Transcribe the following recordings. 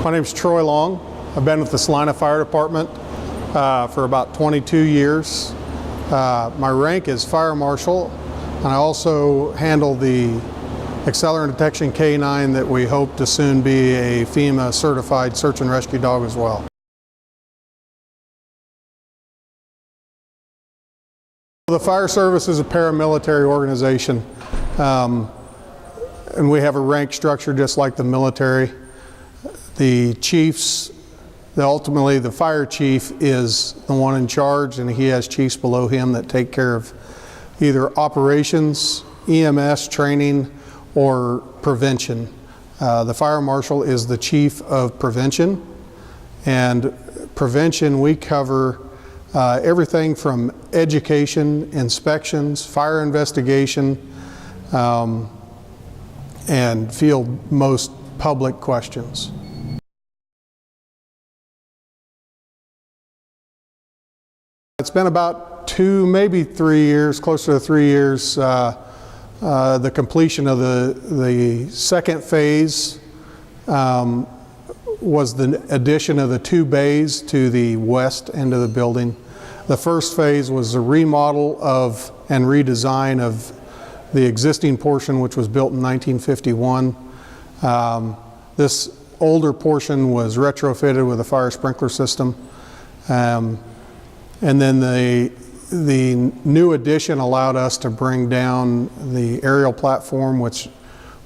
My name is Troy Long. I've been with the Salina Fire Department for about 22 years. My rank is Fire Marshal, and I also handle the accelerant detection K9 that we hope to soon be a FEMA certified search and rescue dog as well. The fire service is a paramilitary organization, and we have a rank structure just like the military. The chiefs, ultimately the fire chief is the one in charge, and he has chiefs below him that take care of either operations, EMS training, or prevention. The fire marshal is the chief of prevention, and prevention we cover everything from education, inspections, fire investigation, and field most public questions. It's been about 2, maybe 3 years, closer to 3 years, the completion of the second phase was the addition of the 2 bays to the west end of the building. The first phase was the remodel of and redesign of the existing portion, which was built in 1951. This older portion was retrofitted with a fire sprinkler system. And then the new addition allowed us to bring down the aerial platform, which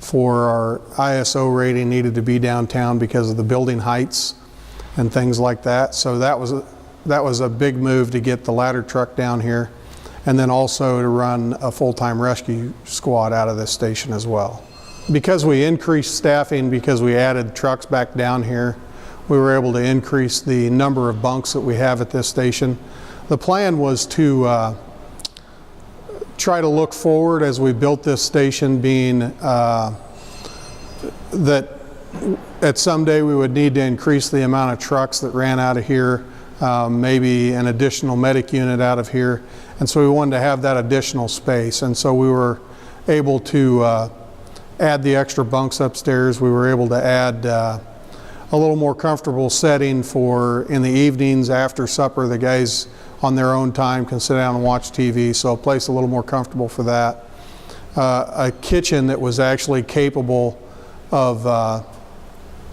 for our ISO rating needed to be downtown because of the building heights and things like that. So that was a big move to get the ladder truck down here, and then also to run a full-time rescue squad out of this station as well. Because we increased staffing, because we added trucks back down here, we were able to increase the number of bunks that we have at this station. The plan was to try to look forward as we built this station, being that at some day we would need to increase the amount of trucks that ran out of here, maybe an additional medic unit out of here, and so we wanted to have that additional space, and so we were able to add the extra bunks upstairs. We were able to add a little more comfortable setting for in the evenings after supper. The guys on their own time can sit down and watch TV, so a place a little more comfortable for that. A kitchen that was actually capable of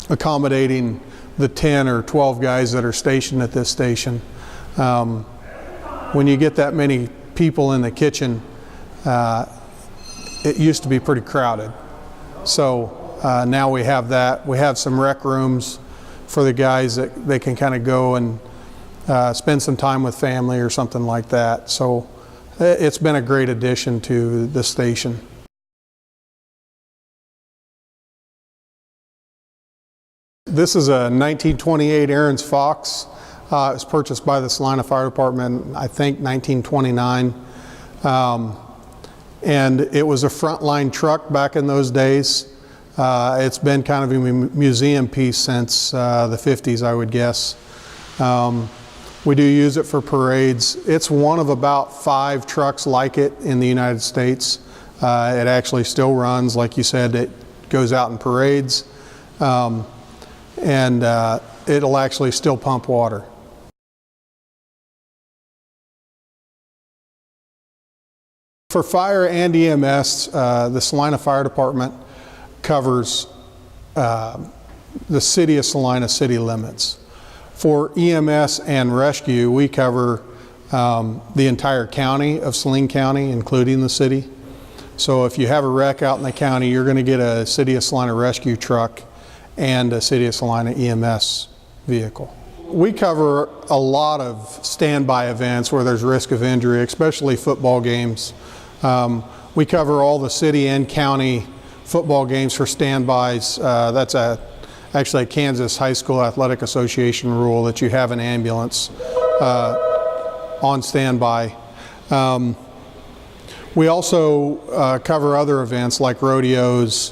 accommodating the 10 or 12 guys that are stationed at this station. When you get that many people in the kitchen, it used to be pretty crowded. So now we have that. We have some rec rooms for the guys that they can kind of go and spend some time with family or something like that. So it's been a great addition to the station. This is a 1928 Aaron's Fox. It was purchased by the Salina Fire Department, I think 1929. And it was a frontline truck back in those days. It's been kind of a museum piece since the 50s, I would guess. We do use it for parades. It's one of about 5 trucks like it in the United States. It actually still runs, like you said, it goes out in parades. And it'll actually still pump water. For fire and EMS, the Salina Fire Department covers the city of Salina city limits. For EMS and rescue, we cover the entire county of Saline County, including the city. So if you have a wreck out in the county, you're going to get a City of Salina rescue truck and a City of Salina EMS vehicle. We cover a lot of standby events where there's risk of injury, especially football games. We cover all the city and county football games for standbys. That's actually a Kansas High School Athletic Association rule that you have an ambulance on standby. We also cover other events like rodeos,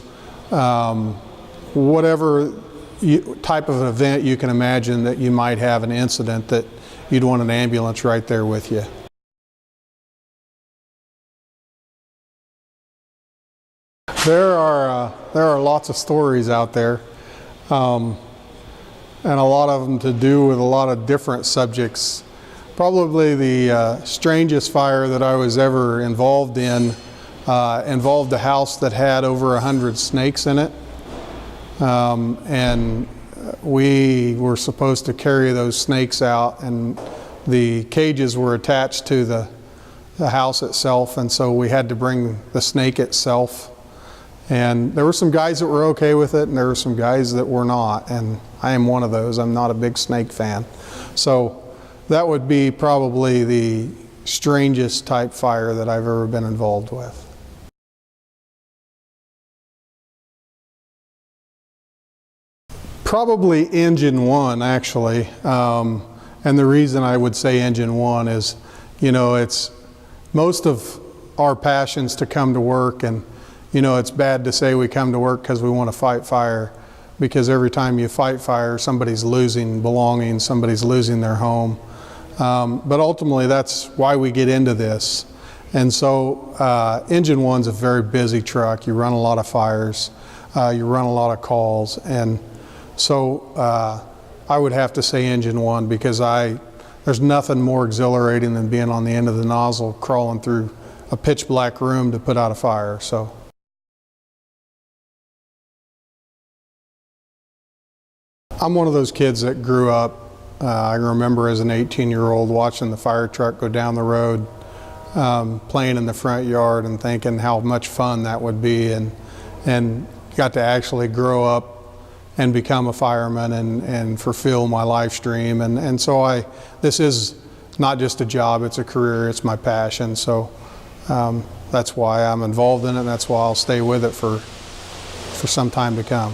whatever type of an event you can imagine that you might have an incident that you'd want an ambulance right there with you. There are lots of stories out there. and a lot of them to do with a lot of different subjects. Probably the strangest fire that I was ever involved in involved a house that had over 100 snakes in it. And we were supposed to carry those snakes out, and the cages were attached to the house itself, and so we had to bring the snake itself. And there were some guys that were okay with it, and there were some guys that were not, and I am one of those. I'm not a big snake fan. So that would be probably the strangest type fire that I've ever been involved with. Probably engine one, actually. And the reason I would say engine one is, you know, it's most of our passions to come to work, and you know, it's bad to say we come to work because we want to fight fire, because every time you fight fire, somebody's losing belongings, somebody's losing their home. But ultimately, that's why we get into this. And so engine one's a very busy truck. You run a lot of fires, you run a lot of calls, and so I would have to say engine one, because there's nothing more exhilarating than being on the end of the nozzle crawling through a pitch black room to put out a fire. So I'm one of those kids that grew up, I remember as an 18-year-old watching the fire truck go down the road, playing in the front yard and thinking how much fun that would be, and got to actually grow up and become a fireman and fulfill my life dream. And so this is not just a job, it's a career, it's my passion. So that's why I'm involved in it, and that's why I'll stay with it for some time to come.